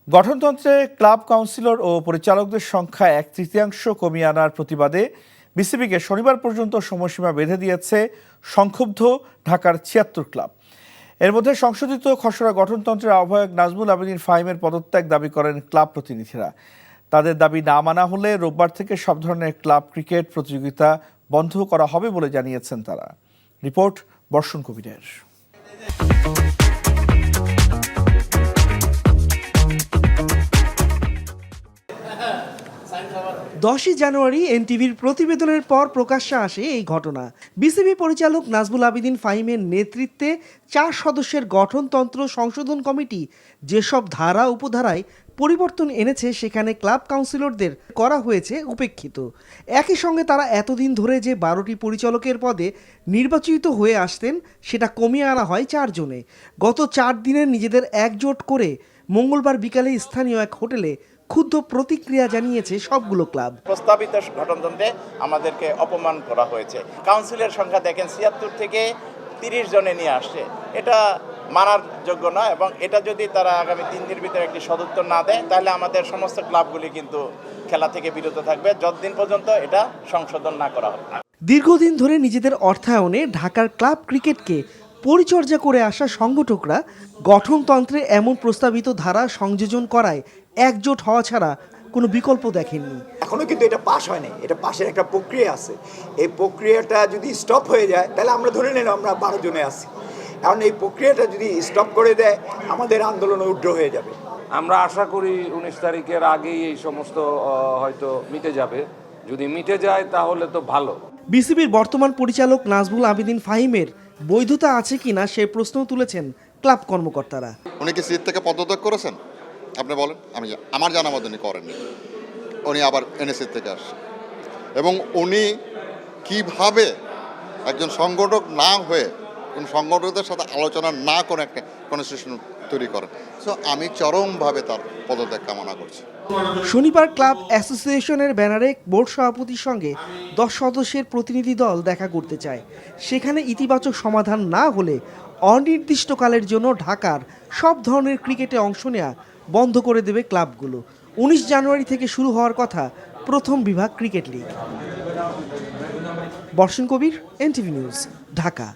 গঠনতন্ত্রে club councillor ও পরিচালকদের সংখ্যা 1/3 কমিয়ে আনার প্রতিবাদে বিসিবিকে শনিবার পর্যন্ত সময়সীমা বেঁধে দিয়েছে সংক্ষুব্ধ ঢাকার 76 ক্লাব। এর মধ্যে সংশোধিত খসড়া গঠনতন্ত্রের আহ্বায়ক নাজমুল আবেদীন ফাহিমের পদত্যাগ দাবি করেন ক্লাব প্রতিনিধিরা। তাদের দাবি না মানা হলে রোববার থেকে সব ধরনের ক্লাব ক্রিকেট প্রতিযোগিতা বন্ধ করা হবে বলে জানিয়েছেন তারা। রিপোর্ট বর্ষণ কবিরের। 10 জানুয়ারি এনটিভির প্রতিবেদনের পর প্রকাশ্যে আসে এই ঘটনা। বিসিবি পরিচালক নাজমুল আবেদীন ফাহিমের নেতৃত্বে 4 সদস্যের গঠনতন্ত্র সংশোধন কমিটি যেসব ধারা উপধারায় পরিবর্তন এনেছে সেখানে ক্লাব কাউন্সিলরদের করা হয়েছে উপেক্ষিত। একই সঙ্গে তারা এতদিন ধরে যে 12টি পরিচালকের পদে নির্বাচিত হয়ে আসতেন সেটা কমিয়ে আনা হয় 4 জনে। গত 4 দিনের নিজেদের একজোট করে মঙ্গলবার বিকালে স্থানীয় এক হোটেলে ক্ষুব্ধ প্রতিক্রিয়া জানিয়েছে সবগুলো ক্লাব। প্রস্তাবিত গঠনতন্ত্রে আমাদেরকে অপমান করা হয়েছে। কাউন্সিলের সংখ্যা দেখেন 76 থেকে 30 জনে নিয়ে আসছে। এটা মানার যোগ্য নয় এবং এটা যদি তারা আগামী 3 দিনের ভিতরে একটি সদুত্তর না দেয় তাহলে আমাদের সমস্ত ক্লাবগুলি কিন্তু খেলা থেকে বিরত থাকবে যতদিন পর্যন্ত এটা সংশোধন না করা হবে। দীর্ঘদিন ধরে নিজেদের অর্থায়নে ঢাকার ক্লাব ক্রিকেটকে পরিচর্যা করে আসা সংগঠকরা গঠনতন্ত্রে এমন প্রস্তাবিত ধারা সংযোজন করায় একজোট হওয়া ছাড়া কোনো বিকল্প দেখেননি। এখনো কিন্তু এটা পাস হয়নি, এটা পাশের একটা প্রক্রিয়া আছে। এই প্রক্রিয়াটা যদি স্টপ হয়ে যায় তাহলে আমরা ধরে নিলাম আমরা 12 জনে আছি। এখন এই প্রক্রিয়াটা যদি স্টপ করে দেয় আমাদের আন্দোলন উগ্র হয়ে যাবে। আমরা আশা করি 19 তারিখের আগেই এই সমস্ত হয়তো মিটে যাবে। যদি মিটে যায় তাহলে তো ভালো। বিসিবির বর্তমান পরিচালক নাজমুল আবেদীন ফাহিমের বৈধতা আছে কিনা সে প্রশ্ন তুলেছেন ক্লাব কর্মকর্তারা। উনি কি সিট থেকে পদত্যাগ করেছেন? আপনি বলেন। আমার জানা মতো উনি করেননি। উনি আবার এনএসসি থেকে আসছেন এবং উনি কিভাবে একজন সংগঠক না হয়ে কোন সংগঠকদের সাথে আলোচনা না করে একটা কনস্টিটিউশন তৈরি করেন। সো আমি চরমভাবে তার পদত্যাগ কামনা করছি। শনিবার ক্লাব অ্যাসোসিয়েশনের ব্যানারে বোর্ড সভাপতির সঙ্গে 10 সদস্যের প্রতিনিধি দল দেখা করতে চায়। সেখানে ইতিবাচক সমাধান না হলে অনির্দিষ্টকালের জন্য ঢাকার সব ধরনের ক্রিকেটে অংশ নেওয়া বন্ধ করে দেবে ক্লাবগুলো। 19 জানুয়ারি থেকে শুরু হওয়ার কথা প্রথম বিভাগ ক্রিকেট লিগ। বর্ষণ কবির, এনটিভি নিউজ, ঢাকা।